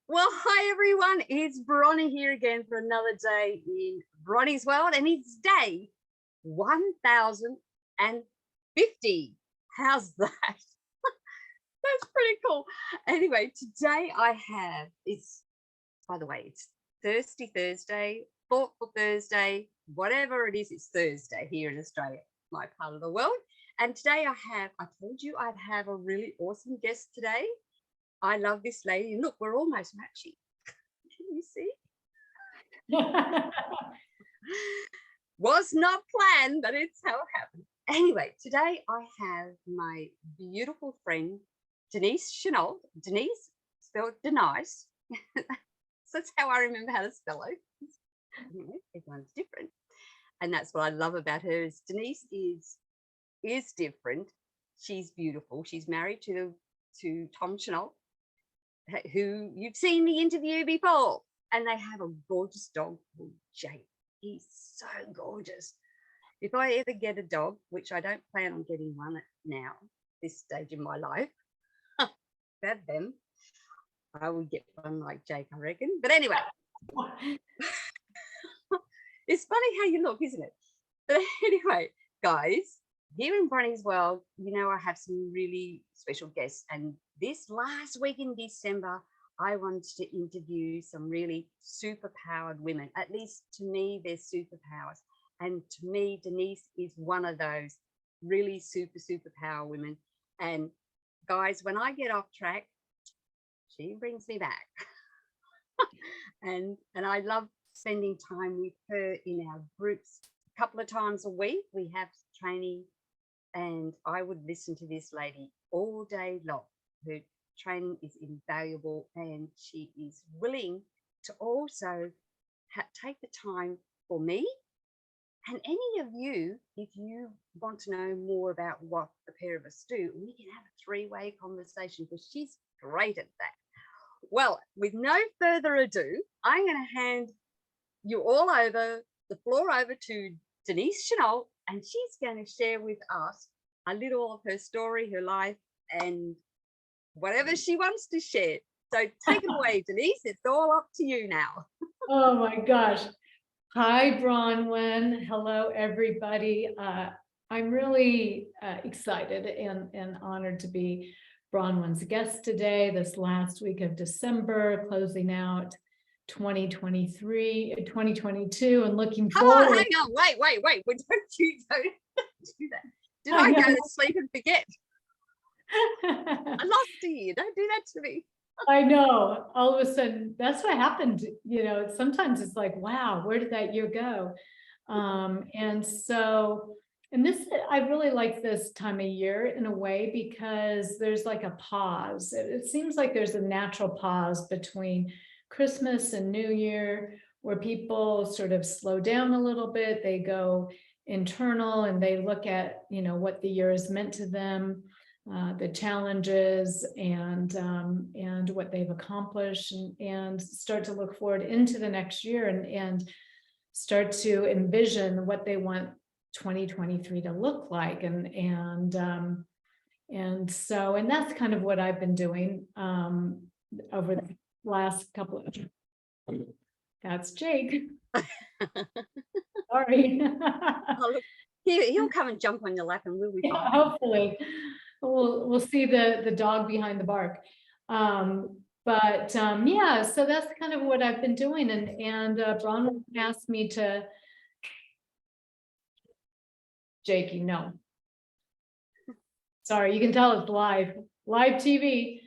Well, hi everyone. It's Bronnie here again for another day in Bronnie's World, and it's day 1050. How's that? That's pretty cool. Anyway, today by the way, it's Thirsty Thursday, Thoughtful Thursday, whatever it is, it's Thursday here in Australia, my part of the world. And today I told you I'd have a really awesome guest today. I love this lady. Look, we're almost matching. Can you see? Was not planned, but it's how it happened. Anyway, today I have my beautiful friend, Denice Chenault. Denice, spelled Denice. So that's how I remember how to spell it. Everyone's different. And that's what I love about her is Denice is different. She's beautiful. She's married to Tom Chenault, who you've seen the interview before, and they have a gorgeous dog called Jake. He's so gorgeous. If I ever get a dog, which I don't plan on getting one now, this stage in my life, bad them, I would get one like Jake, I reckon. But anyway, it's funny how you look, isn't it? But anyway, guys, here in Bronnie's World, I have some really special guests. And this last week in December, I wanted to interview some really superpowered women. At least to me, they're superpowers. And to me, Denice is one of those really superpower women. And guys, when I get off track, she brings me back. and I love spending time with her in our groups. A couple of times a week, we have training. And I would listen to this lady all day long. Her training is invaluable, and she is willing to also take the time for me and any of you. If you want to know more about what the pair of us do, we can have a three-way conversation because she's great at that. Well, with no further ado, I'm going to hand you all over the floor over to Denice Chenault, and she's going to share with us a little of her story, her life, and whatever she wants to share. So take it away, Denice. It's all up to you now. Oh my gosh. Hi, Bronwyn. Hello, everybody. I'm really excited and honored to be Bronwyn's guest today, this last week of December, closing out 2022 and looking forward. Hang on, wait. Don't do that. Did I go to sleep and forget? I lost you. Don't do that to me. I know. All of a sudden, that's what happened. Sometimes it's like, wow, where did that year go? I really like this time of year in a way because there's like a pause. It seems like there's a natural pause between Christmas and New Year where people sort of slow down a little bit. They go internal and they look at, what the year has meant to them, the challenges and what they've accomplished, and start to look forward into the next year and start to envision what they want 2023 to look like. And that's kind of what I've been doing over the last couple of. That's Jake. Sorry. Oh, look, he'll come and jump on your lap and we'll be fine. Hopefully. We'll see the dog behind the bark. Yeah, so that's kind of what I've been doing. And Bronwyn asked me to. Jakey, no. Sorry, you can tell it's live TV.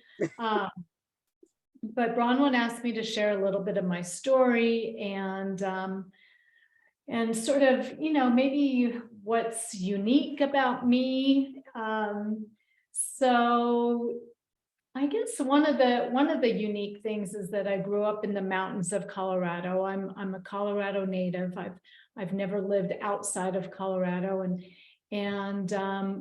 But Bronwyn asked me to share a little bit of my story and sort of, maybe what's unique about me. So I guess one of the unique things is that I grew up in the mountains of Colorado. I'm a Colorado native. I've never lived outside of Colorado and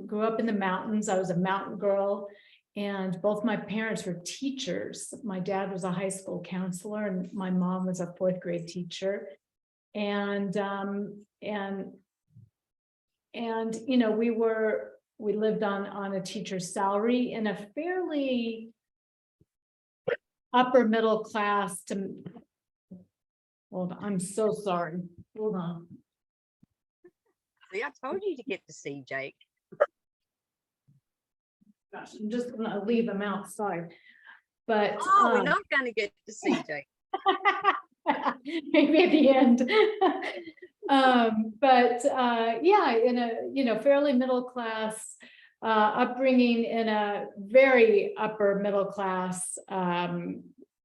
grew up in the mountains. I was a mountain girl, and both my parents were teachers. My dad was a high school counselor, and my mom was a fourth grade teacher. And we lived on a teacher's salary in a fairly upper middle class to, hold on, I'm so sorry. Hold on. See, I told you to get to see Jake. Gosh, I'm just gonna leave them outside. But Oh, we're not going to get to see Jake. maybe at the end. But yeah, in a fairly middle class upbringing in a very upper middle class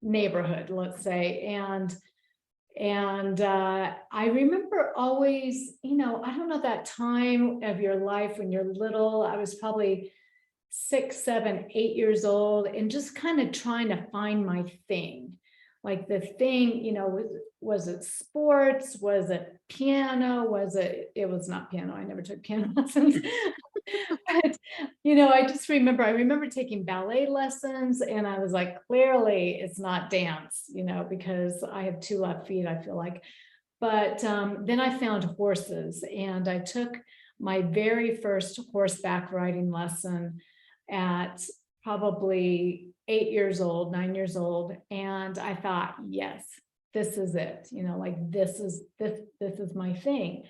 neighborhood, let's say. And I remember always, I don't know, that time of your life when you're little. I was probably 6, 7, 8 years old, and just kind of trying to find my thing. Like the thing, was it sports? Was it piano? It was not piano. I never took piano lessons. But, I just remember, I remember taking ballet lessons, and I was like, clearly it's not dance, because I have 2 left feet, I feel like. But then I found horses, and I took my very first horseback riding lesson at probably 8 years old, 9 years old. And I thought, yes, this is it, like this is my thing.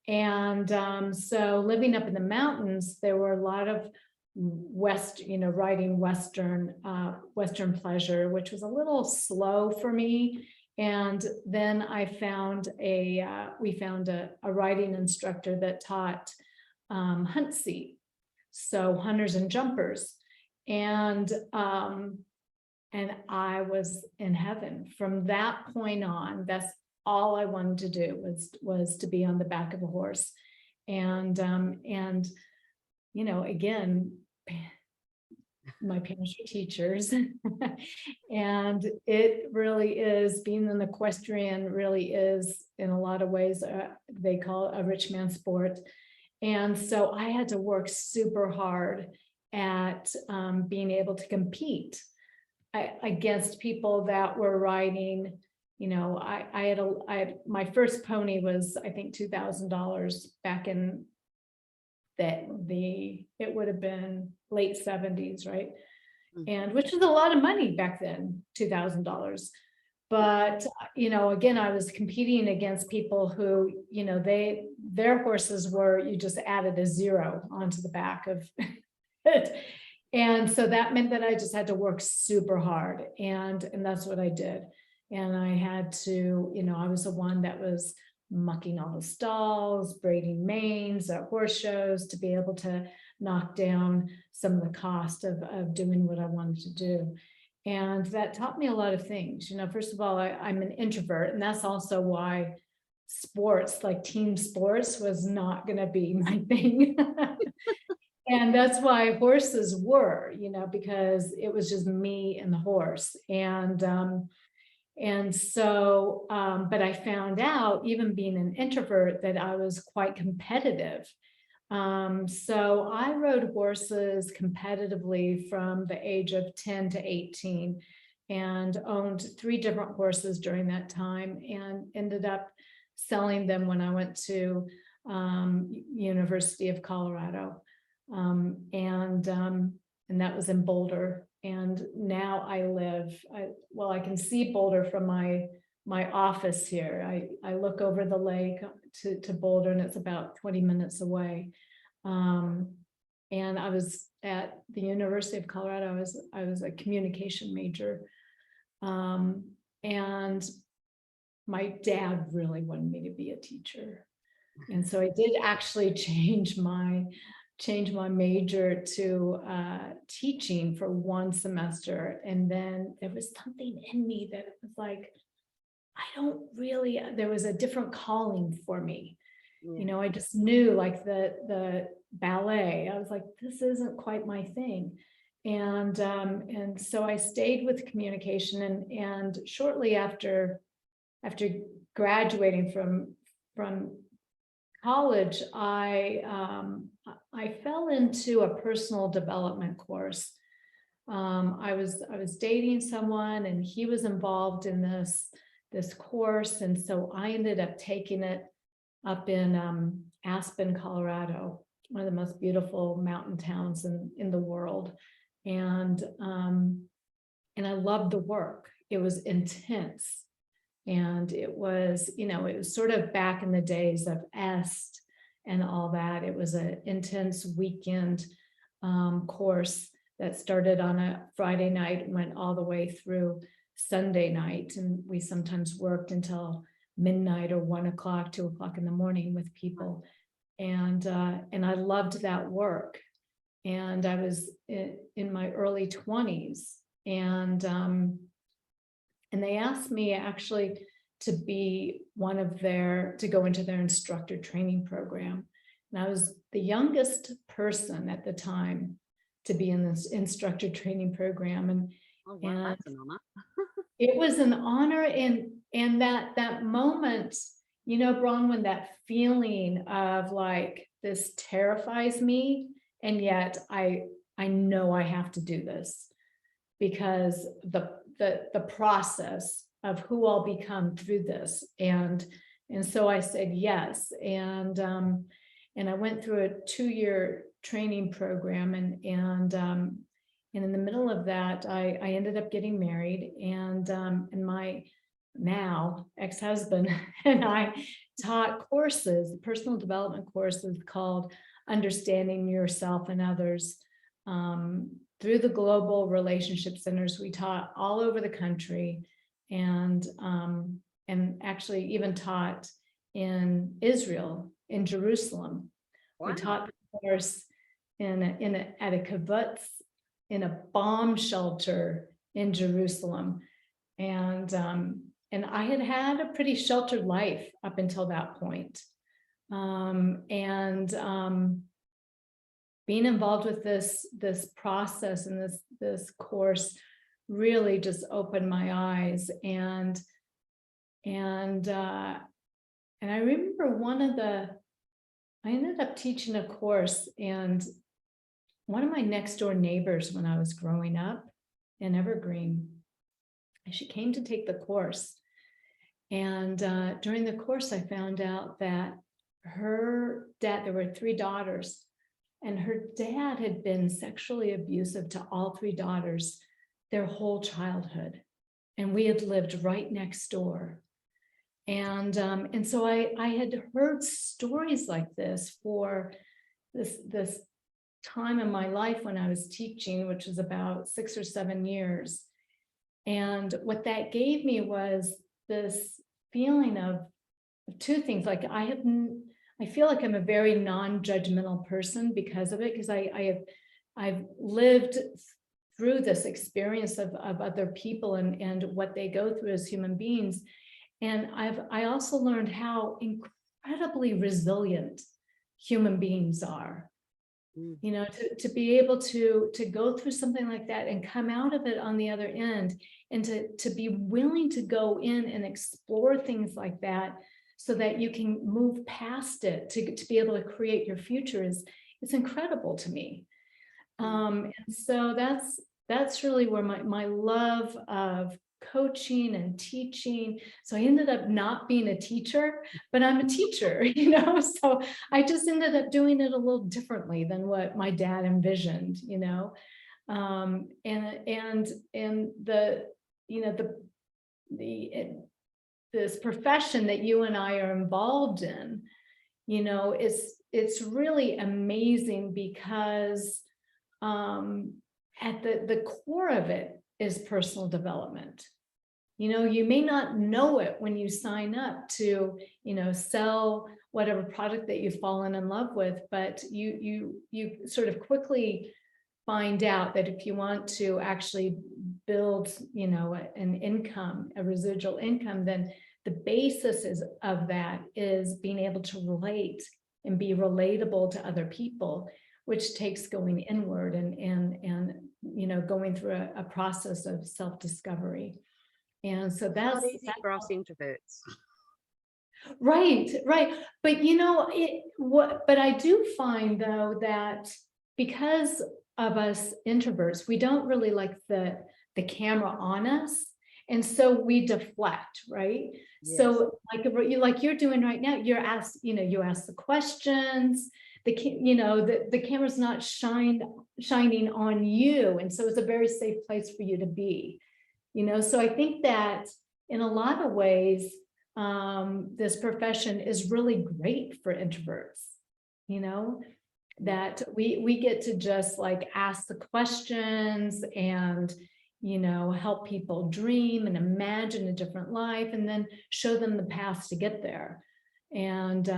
And so living up in the mountains, there were a lot of riding Western pleasure, which was a little slow for me. And then we found a riding instructor that taught hunt seat, so hunters and jumpers. And I was in heaven from that point on. That's all I wanted to do was to be on the back of a horse. And again, my parents were teachers. And it really is, being an equestrian really is, in a lot of ways, they call it a rich man's sport. And so I had to work super hard at being able to compete against people that were riding. I had my first pony was, I think, $2,000 back in it would have been late 70s, right? And which was a lot of money back then, $2,000. But, again, I was competing against people who, their horses were, you just added a 0 onto the back of it. And so that meant that I just had to work super hard. And that's what I did. And I had to, I was the one that was mucking all the stalls, braiding manes at horse shows to be able to knock down some of the cost of doing what I wanted to do. And that taught me a lot of things. First of all, I'm an introvert, and that's also why sports, like team sports, was not going to be my thing. And that's why horses were, because it was just me and the horse. And so, but I found out, even being an introvert, that I was quite competitive. So I rode horses competitively from the age of 10 to 18 and owned 3 different horses during that time, and ended up selling them when I went to University of Colorado. And that was in Boulder. And now I can see Boulder from my office here. I look over the lake to Boulder, and it's about 20 minutes away. And I was at the University of Colorado. I was a communication major. And my dad really wanted me to be a teacher. And so I did actually change my major to teaching for 1 semester. And then there was something in me that was like, there was a different calling for me. Yeah. I just knew, like, the ballet, I was like, this isn't quite my thing. And so I stayed with communication, and shortly after graduating from college, I fell into a personal development course. I was dating someone, and he was involved in this course, and so I ended up taking it up in Aspen, Colorado, one of the most beautiful mountain towns in the world. And I loved the work. It was intense. And it was, it was sort of back in the days of EST and all that. It was an intense weekend course that started on a Friday night and went all the way through Sunday night. And we sometimes worked until midnight or 1 o'clock, 2 o'clock in the morning with people. And I loved that work. And I was in my early 20s. And they asked me actually to be to go into their instructor training program. And I was the youngest person at the time to be in this instructor training program. And, Oh, wow, that's an honor. it was an honor. And that moment, Bron, when that feeling of like, this terrifies me, and yet I know I have to do this, because the process of who I'll become through this. And so I said yes. And I went through a 2-year training program, and in the middle of that, I ended up getting married, and my now ex-husband and I taught courses, personal development courses called Understanding Yourself and Others, through the global relationship centers. We taught all over the country, and actually even taught in Israel, in Jerusalem. Wow. We taught the course at a kibbutz, in a bomb shelter in Jerusalem. And I had a pretty sheltered life up until that point. Being involved with this process and this course really just opened my eyes. And I remember I ended up teaching a course, and one of my next door neighbors when I was growing up in Evergreen, she came to take the course. And during the course, I found out that her dad, there were 3 daughters, and her dad had been sexually abusive to all 3 daughters their whole childhood. And we had lived right next door. And so I had heard stories like this for this time in my life when I was teaching, which was about 6 or 7 years. And what that gave me was this feeling of 2 things. Like I feel like I'm a very non-judgmental person because of it, because I've lived through this experience of other people and what they go through as human beings. And I also learned how incredibly resilient human beings are. To be able to go through something like that and come out of it on the other end, and to be willing to go in and explore things like that, so that you can move past it to be able to create your future, it's incredible to me. And so that's really where my love of coaching and teaching. So I ended up not being a teacher, but I'm a teacher, so I just ended up doing it a little differently than what my dad envisioned, this profession that you and I are involved in, it's really amazing, because at the core of it is personal development. You may not know it when you sign up to, sell whatever product that you've fallen in love with, but you sort of quickly find out that if you want to actually build, an income, a residual income, then the basis of that is being able to relate and be relatable to other people, which takes going inward and going through a process of self-discovery. And so that's not easy for us introverts. Right. But but I do find though that because of us introverts, we don't really like the camera on us. And so we deflect, right? Yes. So like you're doing right now, you ask the questions, the camera's not shining on you. And so it's a very safe place for you to be. So I think that in a lot of ways, this profession is really great for introverts, that we get to just like ask the questions and, help people dream and imagine a different life and then show them the paths to get there. And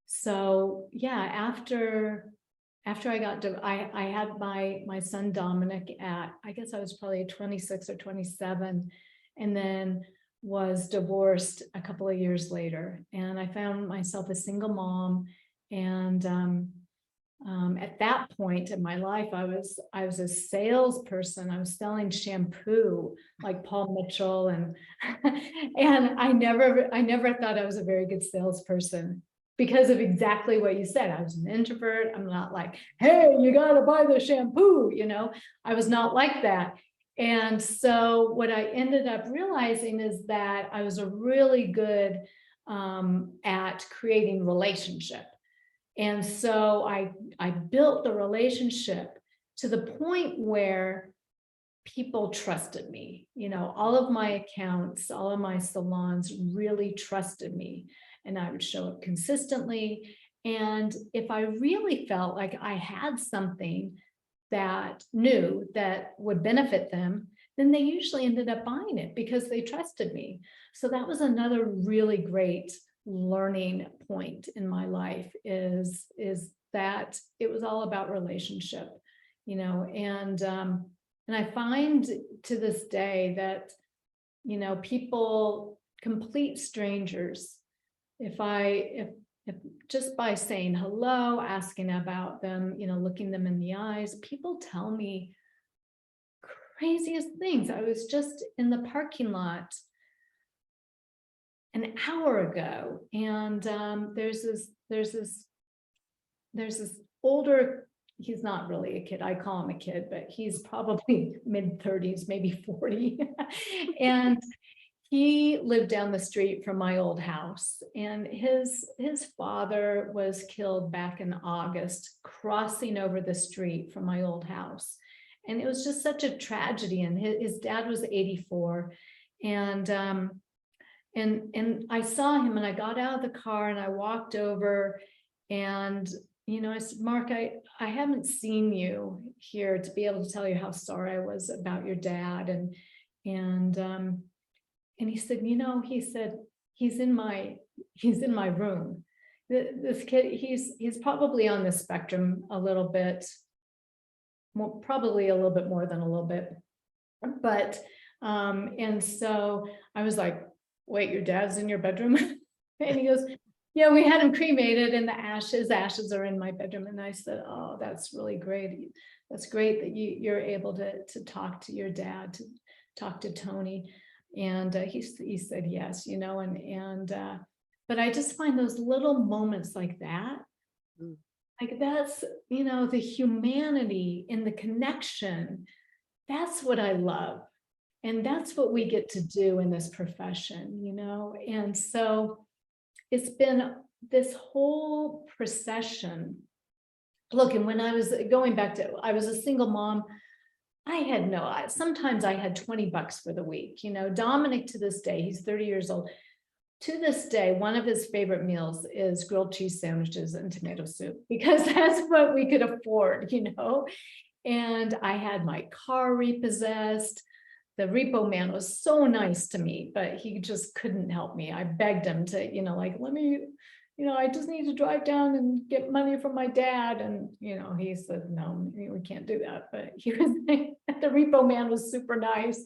so, yeah, after I got to, I had my son Dominic at, I guess I was probably 26 or 27, and then was divorced a couple of years later. And I found myself a single mom. And at that point in my life, I was a salesperson. I was selling shampoo like Paul Mitchell, and and I never thought I was a very good salesperson because of exactly what you said. I was an introvert. I'm not like, hey, you got to buy the shampoo. I was not like that. And so what I ended up realizing is that I was a really good at creating relationship. And so I built the relationship to the point where people trusted me. All of my accounts, all of my salons really trusted me, and I would show up consistently. And if I really felt like I had something that new that would benefit them, then they usually ended up buying it because they trusted me. So that was another really great learning point in my life, is that it was all about relationship, and I find to this day that, people, complete strangers, if just by saying hello, asking about them, looking them in the eyes, people tell me craziest things. I was just in the parking lot an hour ago, and there's this older, he's not really a kid, I call him a kid, but he's probably mid-30s, maybe 40. And he lived down the street from my old house, and his father was killed back in August, crossing over the street from my old house. And it was just such a tragedy. And his dad was 84. And I saw him, and I got out of the car and I walked over, and I said, Mark, I haven't seen you here to be able to tell you how sorry I was about your dad. And he said, he said, he's in my room. This kid, he's probably on the spectrum a little bit, probably a little bit more than a little bit. But, and so I was like, wait, your dad's in your bedroom? And he goes, yeah, we had him cremated, and his ashes are in my bedroom. And I said, oh, that's really great. That's great that you're able to talk to your dad, to talk to Tony. And he said yes, but I just find those little moments like that, like that's, the humanity and the connection. That's what I love. And that's what we get to do in this profession, and so it's been this whole procession. Look, and when I was going back to, I was a single mom, sometimes I had $20 for the week. Dominic, to this day, he's 30 years old. To this day, one of his favorite meals is grilled cheese sandwiches and tomato soup, because that's what we could afford, And I had my car repossessed. The repo man was so nice to me, but he just couldn't help me. I begged him to, like, let me, I just need to drive down and get money from my dad. And, he said, no, we can't do that. But he was, the repo man was super nice.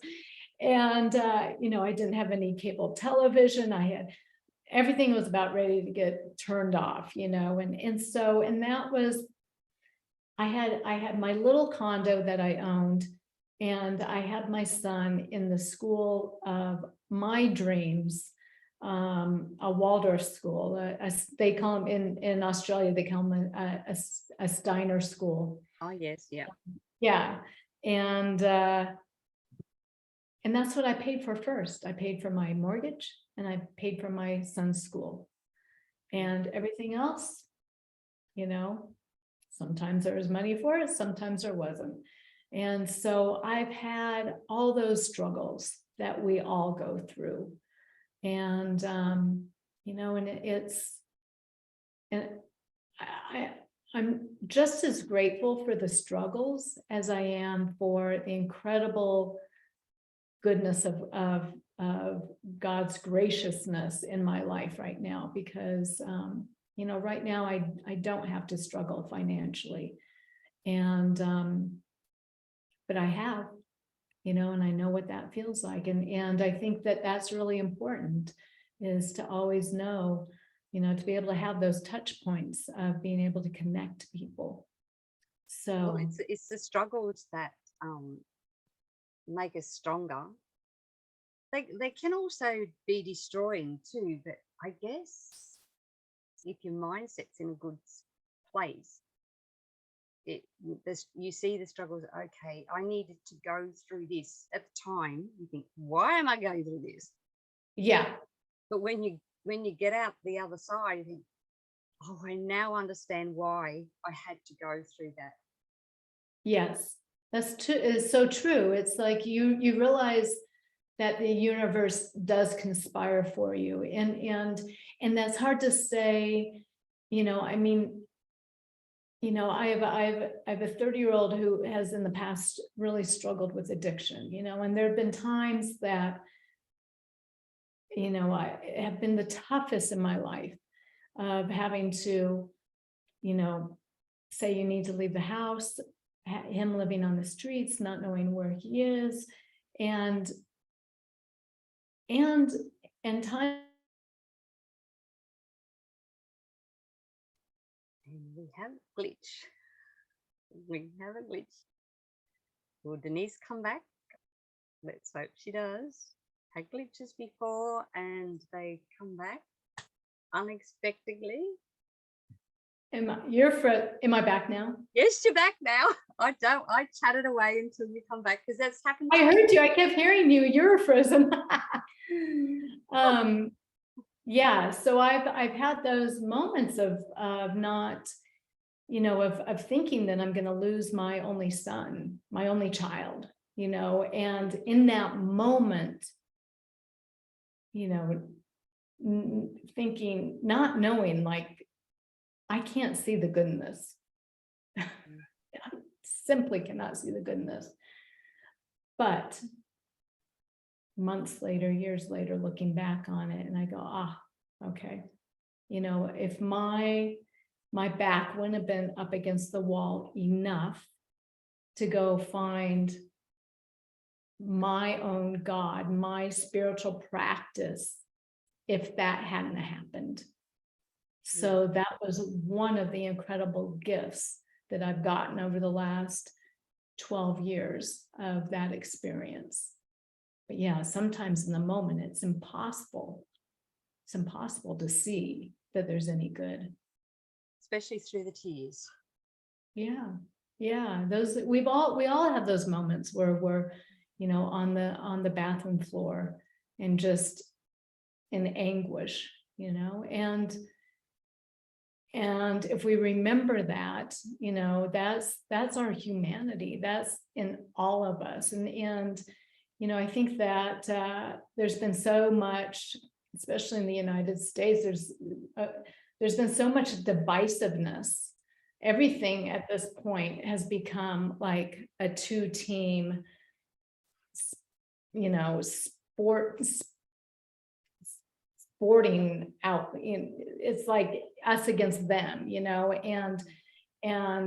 And, I didn't have any cable television. Everything was about ready to get turned off, and that was, I had my little condo that I owned. And I had my son in the school of my dreams, a Waldorf school. They call them in Australia, they call them a Steiner school. Oh, yes. Yeah. Yeah. And that's what I paid for first. I paid for my mortgage, and I paid for my son's school, and everything else, sometimes there was money for it, sometimes there wasn't. And so I've had all those struggles that we all go through. And, you know, and and I'm just as grateful for the struggles as I am for the incredible goodness of God's graciousness in my life right now, because, you know, right now I don't have to struggle financially. And, but I have, you know, and I know what that feels like. And I think that that's really important, is to always know, you know, to be able to have those touch points of being able to connect to people. Well, So, it's the struggles that make us stronger. They can also be destroying too, but I guess if your mindset's in a good place, you see the struggles. Okay, I needed to go through this at the time. You think, why am I going through this? yeah, But when you get out the other side, you think, oh, I now understand why I had to go through that. yes, is so true. It's like you realize that the universe does conspire for you, and that's hard to say. You know, I mean, you know, I have a 30-year-old who has in the past really struggled with addiction, you know, and there have been times that, you know, I have been the toughest in my life of having to, you know, say you need to leave the house, him living on the streets, not knowing where he is, and time. And we have a glitch. We have a glitch. Will Denise come back? Let's hope she does. Had glitches before and they come back unexpectedly. Am I back now? Yes, you're back now. I chatted away until you come back, because that's happened. I heard you. I kept hearing you. You're frozen. Yeah. So I've had those moments of not, you know, of thinking that I'm going to lose my only son, my only child, you know, and in that moment, you know, thinking, not knowing, like, I can't see the goodness. I simply cannot see the goodness. But months later, years later, looking back on it, and I go, okay, you know, if my back wouldn't have been up against the wall enough to go find my own God, my spiritual practice, if that hadn't happened. So that was one of the incredible gifts that I've gotten over the last 12 years of that experience. But yeah, sometimes in the moment, it's impossible. It's impossible to see that there's any good. Especially through the tears. Yeah. Yeah. Those we all have those moments where we're, you know, on the bathroom floor and just in anguish, you know, and if we remember that, you know, that's our humanity. That's in all of us. And you know, I think that there's been so much, especially in the United States, there's been so much divisiveness. Everything at this point has become like a two-team, you know, sporting out. It's like us against them, you know, and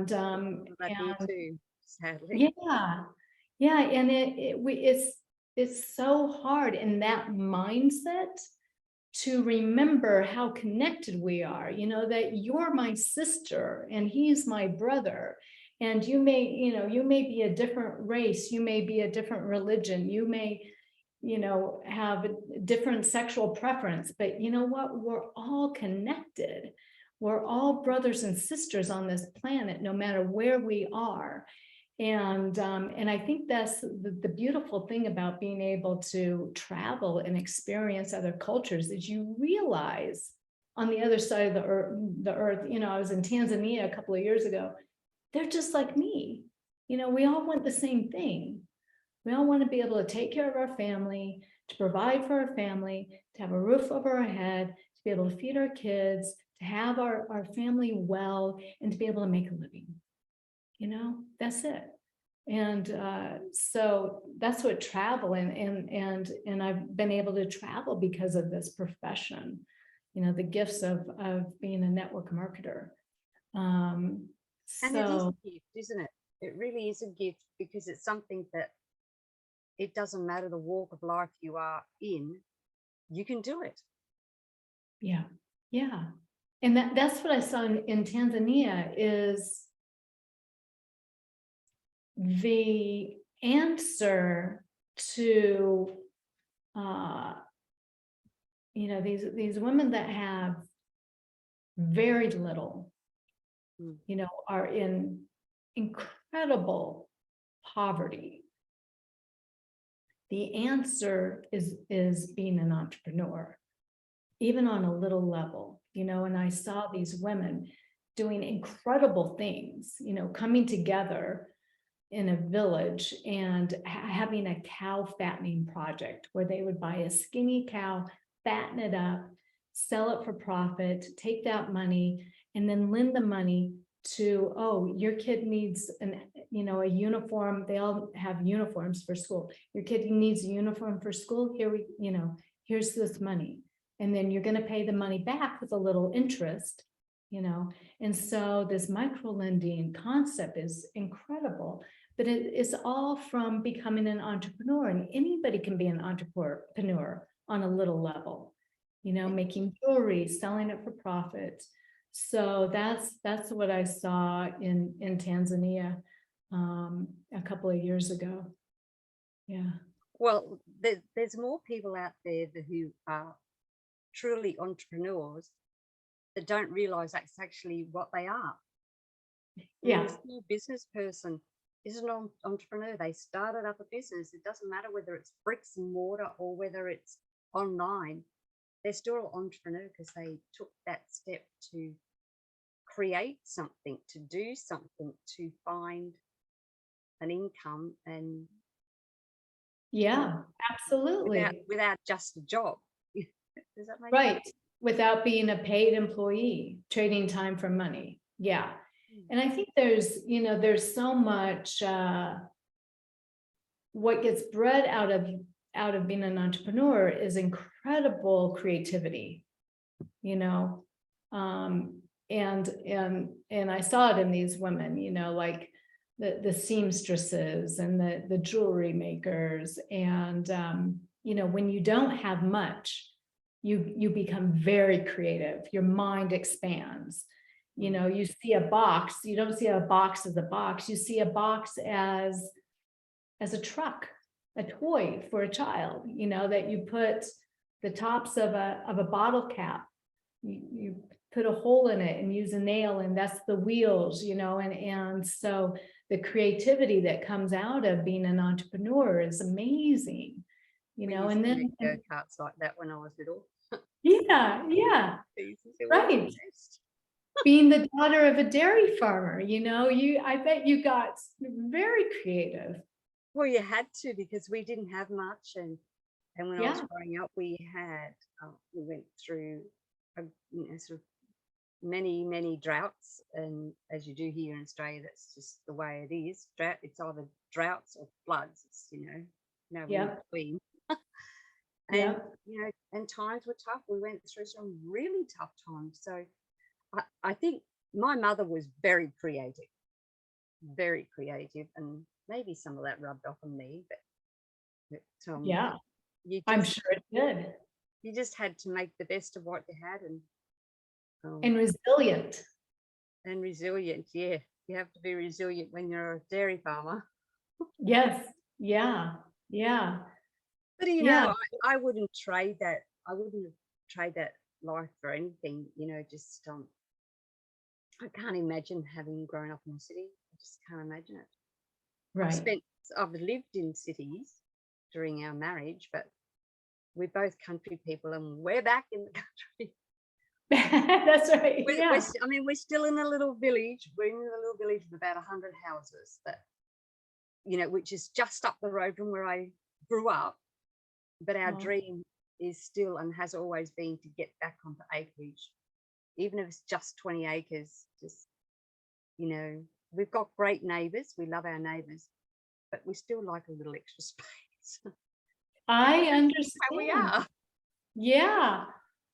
Too, sadly. yeah, and it's so hard in that mindset to remember how connected we are, you know, that you're my sister and he's my brother. And you may be a different race, you may be a different religion, you may, you know, have a different sexual preference, but you know what? We're all connected. We're all brothers and sisters on this planet, no matter where we are. And I think that's the beautiful thing about being able to travel and experience other cultures, is you realize on the other side of the earth, you know, I was in Tanzania a couple of years ago, they're just like me. we all want the same thing. We all want to be able to take care of our family, to provide for our family, to have a roof over our head, to be able to feed our kids, to have our family well, and to be able to make a living. That's it. And so that's what travel and I've been able to travel because of this profession, the gifts of being a network marketer. And it is a So gift, isn't it? It really is a gift, because it's something that it doesn't matter the walk of life you are in, you can do it. yeah, yeah. And that's what I saw in Tanzania is the answer to these women that have very little, are in incredible poverty. The answer is being an entrepreneur, even on a little level, and I saw these women doing incredible things, coming together in a village and having a cow fattening project where they would buy a skinny cow, fatten it up, sell it for profit, take that money, and then lend the money to, oh, your kid needs a uniform. They all have uniforms for school. Your kid needs a uniform for school. Here's this money. And then you're going to pay the money back with a little interest, and so this micro lending concept is incredible, but it's all from becoming an entrepreneur, and anybody can be an entrepreneur on a little level, making jewelry, selling it for profit. So that's what I saw in Tanzania a couple of years ago. Yeah. Well, there's more people out there who are truly entrepreneurs that don't realize that's actually what they are. Yeah. A small business person is an entrepreneur. They started up a business. It doesn't matter whether it's bricks and mortar or whether it's online. They're still an entrepreneur because they took that step to create something, to do something, to find an income, and yeah, absolutely. without just a job. Does that make Right. sense? Without being a paid employee, trading time for money. Yeah. And I think there's so much what gets bred out of being an entrepreneur is incredible creativity, and I saw it in these women, like the seamstresses and the jewelry makers. And when you don't have much, you become very creative. Your mind expands. You see a box, you don't see a box as a box, you see a box as a truck, a toy for a child, that you put the tops of a bottle cap, you put a hole in it and use a nail, and that's the wheels, and so the creativity that comes out of being an entrepreneur is amazing, and then go-karts like that when I was little. yeah, right. Being the daughter of a dairy farmer, I bet you got very creative. Well, you had to, because we didn't have much, and when I was Yeah. growing up, we went through sort of many droughts, and as you do here in Australia, that's just the way it is. It's either droughts or floods. It's no in between. And and times were tough. We went through some really tough times. So I think my mother was very creative, and maybe some of that rubbed off on me. But Yeah, I'm sure it did. You just had to make the best of what you had, and resilient. And resilient. Yeah, you have to be resilient when you're a dairy farmer. Yes. Yeah. But I wouldn't trade that. I wouldn't trade that life for anything. Just I can't imagine having grown up in a city. I just can't imagine it. Right. I've lived in cities during our marriage, but we're both country people, and we're back in the country. That's right. We're still in a little village. We're in a little village of about 100 houses, but you know, which is just up the road from where I grew up. But our Oh, dream is still and has always been to get back onto acreage, even if it's just 20 acres. Just, you know, we've got great neighbours. We love our neighbours, but we still like a little extra space. I How we understand. are. Yeah,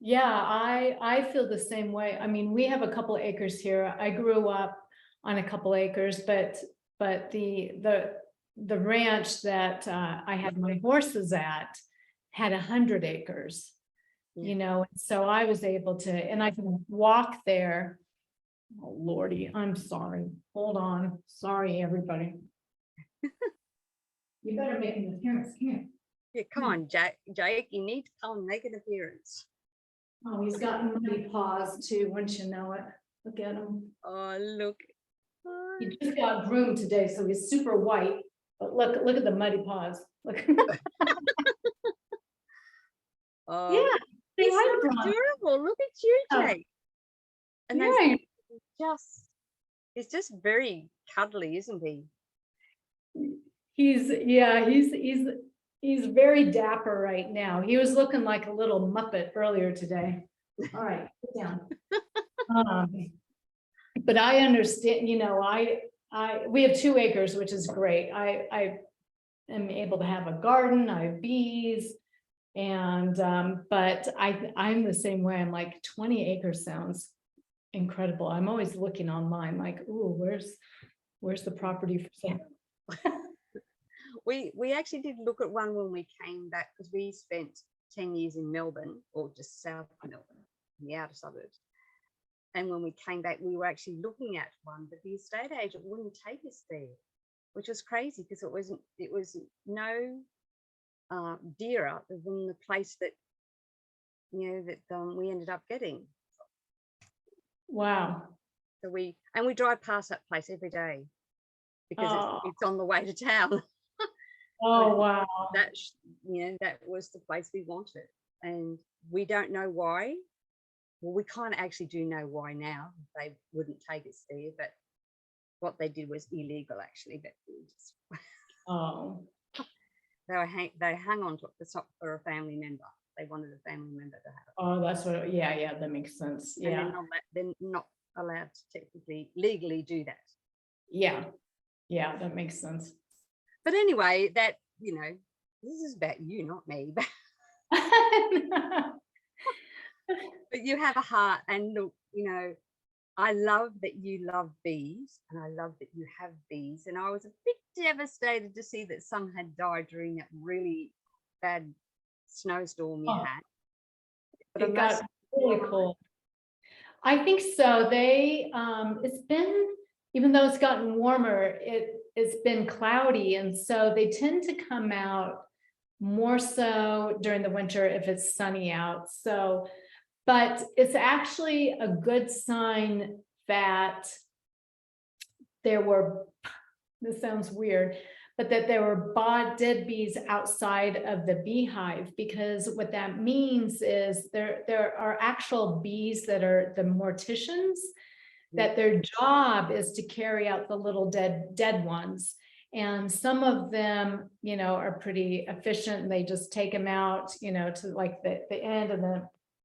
yeah, I feel the same way. I mean, we have a couple acres here. I grew up on a couple acres, but the ranch that I had my horses at had 100 acres, Yeah. you know, and so I was able to, and I can walk there. Oh Lordy, I'm sorry. Hold on. Sorry, everybody. You better make an appearance here. Yeah, come on, Jake, you need to come and make an appearance. Oh, he's got muddy paws too, wouldn't you know it? Look at him. Oh, look. He just got groomed today, so he's super white. But look at the muddy paws. Look. Oh, Yeah, they he's so like Bron. adorable. Look at you, Oh, Jake. And yeah, he's just very cuddly, isn't he? he's very dapper right now. He was looking like a little Muppet earlier today. All right, sit down. But I understand, you know, we have 2 acres, which is great. I am able to have a garden, I have bees. And, but I'm the same way. I'm like 20 acres sounds incredible. I'm always looking online, like, ooh, where's the property for sale? We actually did look at one when we came back, because we spent 10 years in Melbourne, or just south of Melbourne, in the outer suburbs. And when we came back, we were actually looking at one, but the estate agent wouldn't take us there, which was crazy, because it was no dearer than the place that, you know, that we ended up getting. Wow. So we drive past that place every day, because Oh, it's on the way to town. oh, wow. That, you know, that was the place we wanted, and we don't know why. Well, we kind of actually do know why now. They wouldn't take us there, but what they did was illegal, actually. But we just, Oh, they hung on to it for a family member. They wanted a family member to have it. oh, that's what, yeah, that makes sense. And Yeah, they're not allowed to technically, legally do that. yeah, that makes sense. But anyway, that, you know, this is about you, not me. But you have a heart, and look, you know, I love that you love bees, and I love that you have bees. And I was a bit devastated to see that some had died during that really bad snowstorm you had. But It got really cold. I think so. It's been, even though it's gotten warmer, it's been cloudy. And so they tend to come out more so during the winter if it's sunny out. So, but it's actually a good sign that this sounds weird, but that there were dead bees outside of the beehive, because what that means is there are actual bees that are the morticians, that their job is to carry out the little dead ones. And some of them, you know, are pretty efficient, and they just take them out, you know, to like the end, and then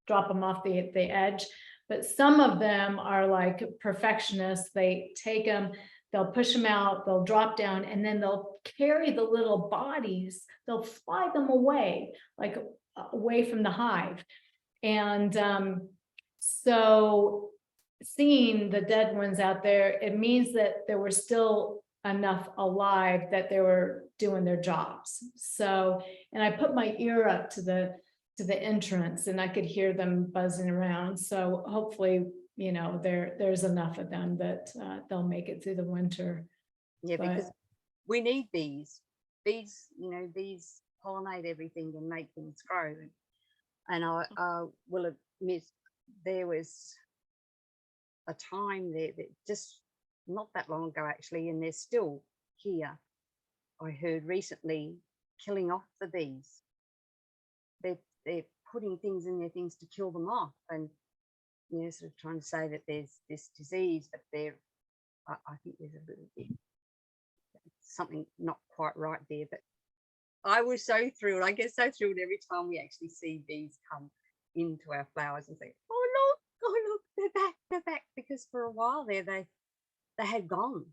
drop them off the edge. But some of them are like perfectionists. They take them, they'll push them out, they'll drop down, and then they'll carry the little bodies, they'll fly them away, like away from the hive. And so seeing the dead ones out there, it means that there were still enough alive that they were doing their jobs. So, and I put my ear up to the entrance, and I could hear them buzzing around. So hopefully, you know, there's enough of them that they'll make it through the winter. Yeah, because we need bees. Bees, you know, bees pollinate everything and make things grow. And I will admit, there was a time there that just not that long ago, actually, and they're still here. I heard recently, killing off the bees. They're putting things in their things to kill them off, and, you know, sort of trying to say that there's this disease, but I think there's a little bit. something not quite right there. But I was so thrilled. I get so thrilled every time we actually see bees come into our flowers and think, oh look, they're back. Because for a while there, they had gone.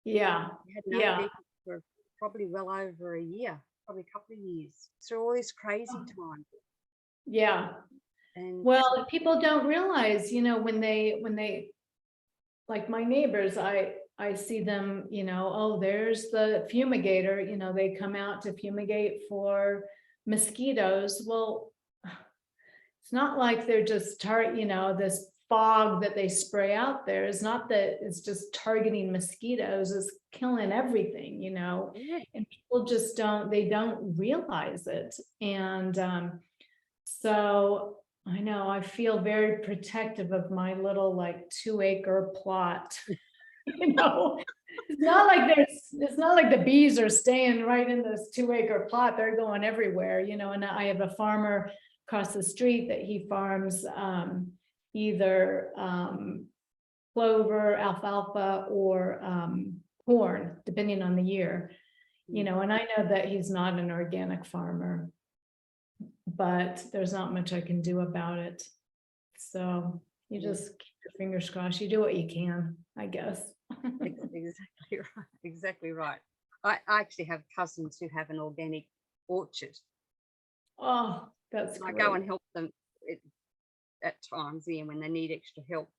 Yeah. We had no Yeah. bees for probably well over a year, probably a couple of years. So all this crazy time. Yeah. And Well, people don't realize, when they like my neighbors, I see them, oh, there's the fumigator, they come out to fumigate for mosquitoes. Well, it's not like they're just this fog that they spray out there is not that it's just targeting mosquitoes, it's killing everything, yeah. and people just don't realize it. And so I know I feel very protective of my little like 2-acre plot. It's not like the bees are staying right in this 2-acre plot. They're going everywhere, and I have a farmer across the street that he farms either clover, alfalfa, or corn, depending on the year, and I know that he's not an organic farmer, but there's not much I can do about it. So you just keep your fingers crossed. You do what you can, I guess. Exactly right. I actually have cousins who have an organic orchard. Oh, that's I great. go and help them at times, when they need extra help.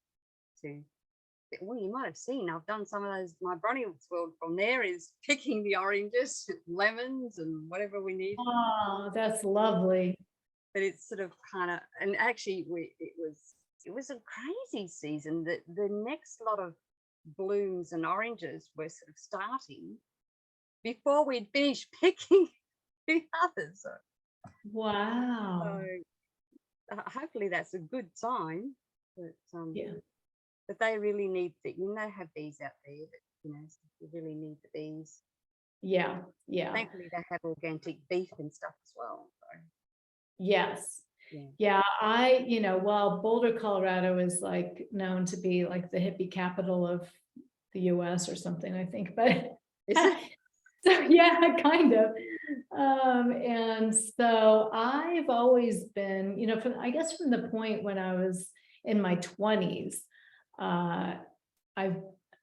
Well, you might have seen I've done some of those. My Brownies world from there is picking the oranges, lemons, and whatever we need. Oh, that's lovely. But it's sort of kind of, and actually it was a crazy season. The next lot of blooms and oranges were sort of starting before we'd finished picking the others. Wow. So hopefully that's a good sign. But Yeah. but they really need they have bees out there that you really need the bees. Yeah. Yeah. Thankfully they have organic beef and stuff as well. So. Yes. Yeah. Well, Boulder, Colorado is like known to be like the hippie capital of the US or something, I think, but Is it? so yeah, kind of. And so I've always been, I guess from the point when I was in my 20s,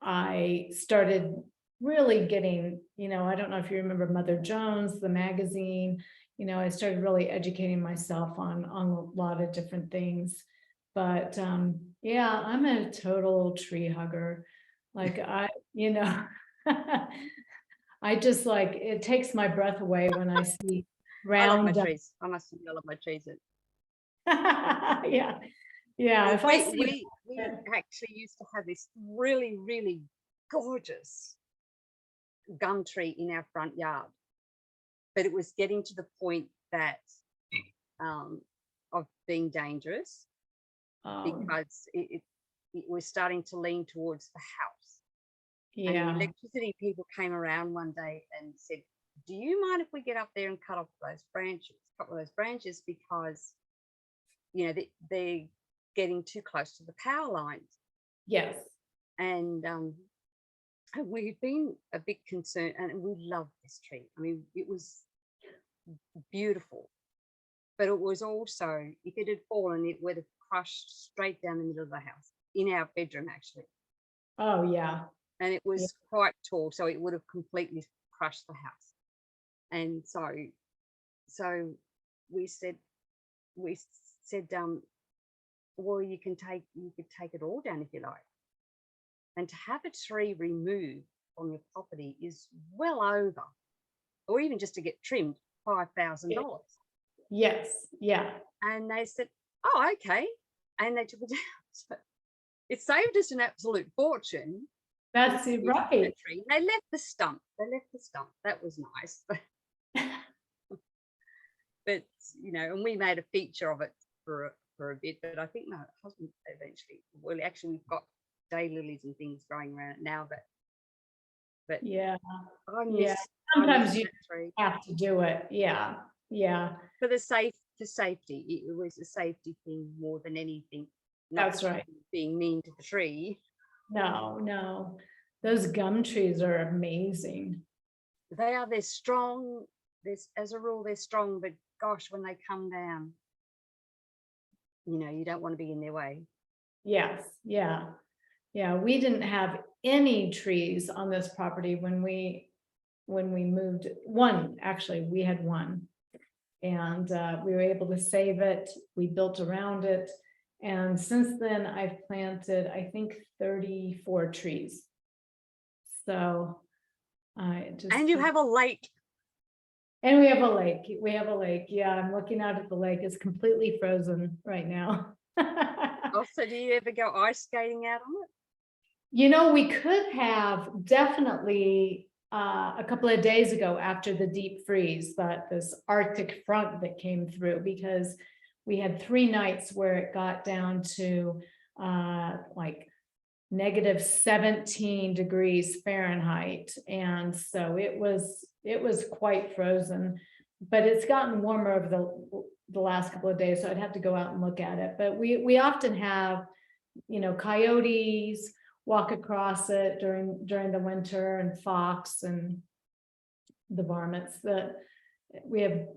I started really getting, I don't know if you remember Mother Jones, the magazine, I started really educating myself on a lot of different things. But yeah, I'm a total tree hugger. Like I just like, it takes my breath away when I see I love my round. trees. I must admit, I love my trees. Yeah. Yeah. Well, If I see we actually used to have this really, really gorgeous gum tree in our front yard, but it was getting to the point that of being dangerous because it was starting to lean towards the house. yeah. And the electricity people came around one day and said, do you mind if we get up there and cut off those branches, a couple of those branches, because they're getting too close to the power lines. Yes. And we've been a bit concerned, and we love this tree. I mean, it was beautiful, but it was also, if it had fallen, it would have crushed straight down the middle of the house, in our bedroom actually. Oh yeah. And it was quite tall, so it would have completely crushed the house. And so we said, well, you could take it all down if you like. And to have a tree removed from your property is well over, or even just to get trimmed, $5,000. Yes. Yeah. And they said, oh, okay. And they took it down. So it saved us an absolute fortune. That's right. They left the stump. That was nice. But and we made a feature of it for a bit. But I think my husband eventually. Well, actually, we've got daylilies and things growing around it now. But yeah, sometimes you have to do it. Yeah. Yeah. For safety, it was a safety thing more than anything. That's right. Being mean to the tree. No. Those gum trees are amazing. They're strong. As a rule, they're strong, but gosh, when they come down, you don't want to be in their way. Yes, yeah. Yeah, we didn't have any trees on this property when we moved. One, actually, we had one. And we were able to save it. We built around it. And since then, I've planted, I think, 34 trees. So I just. And you have a lake. And we have a lake. We have a lake. Yeah, I'm looking out at the lake. It's completely frozen right now. Also, do you ever go ice skating out on it? We could have definitely a couple of days ago after the deep freeze, this Arctic front that came through, because we had 3 nights where it got down to like -17 degrees Fahrenheit. And so it was quite frozen, but it's gotten warmer over the last couple of days. So I'd have to go out and look at it. But we often have, coyotes walk across it during the winter, and fox and the varmints. We have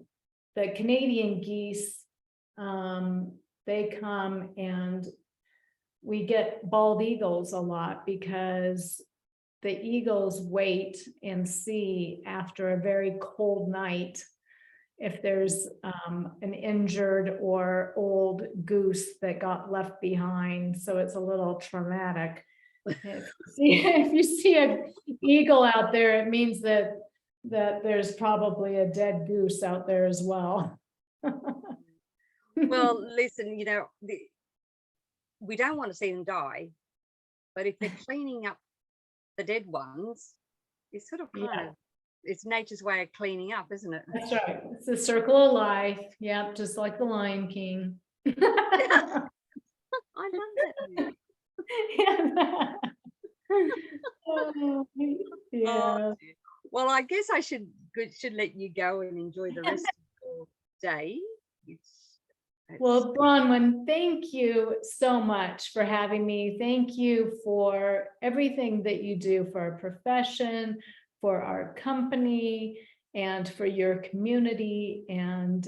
the Canadian geese. They come, and we get bald eagles a lot because the eagles wait and see after a very cold night if there's an injured or old goose that got left behind. So it's a little traumatic. If you see an eagle out there, it means that there's probably a dead goose out there as well. Well, listen, we don't want to see them die, but if they're cleaning up the dead ones, it's sort of it's nature's way of cleaning up, isn't it? That's right. It's the circle of life. Yep, just like the Lion King. I love that movie. Yeah. Well, I guess I should let you go and enjoy the rest of your day. Well, Bronwyn, thank you so much for having me. Thank you for everything that you do for our profession, for our company, and for your community. And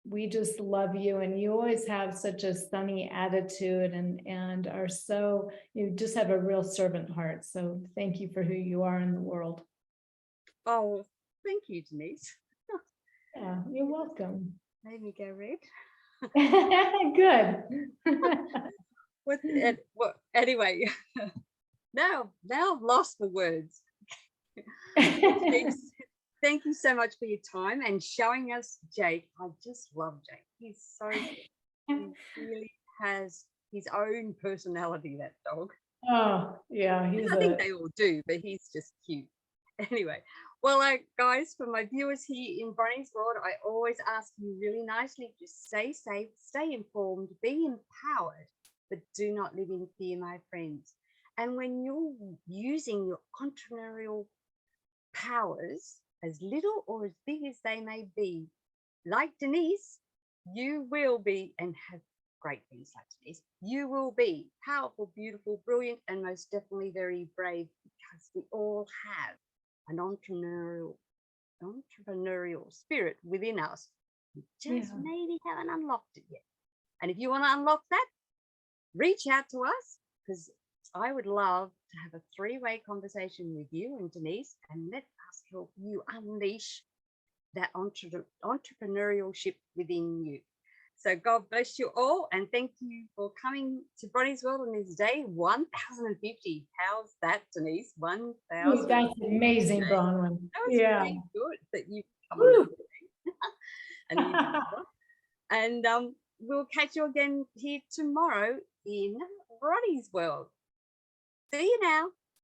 we just love you, and you always have such a sunny attitude, and are so, you just have a real servant heart. So thank you for who you are in the world. Oh, thank you, Denice. Yeah, you're welcome. Made me go red. Good. Anyway, now I've lost the words. Thank you so much for your time and showing us Jake. I just love Jake. He's so he really has his own personality, that dog. Oh, yeah. I think they all do, but he's just cute. Anyway, well, guys, for my viewers here in Bronnie's World, I always ask you really nicely to stay safe, stay informed, be empowered, but do not live in fear, my friends. And when you're using your entrepreneurial powers, as little or as big as they may be, like Denice, you will be, and have great things like Denice, you will be powerful, beautiful, brilliant, and most definitely very brave, because we all have an entrepreneurial spirit within us. We just maybe haven't unlocked it yet. And if you want to unlock that, reach out to us, because I would love to have a 3-way conversation with you and Denice, and let us help you unleash that entrepreneurship within you. So God bless you all, and thank you for coming to Bronnie's World on this day 1050. How's that, Denice? 1000. That's amazing, Bronwyn. That was pretty good that you come on and we'll catch you again here tomorrow in Bronnie's World. See you now.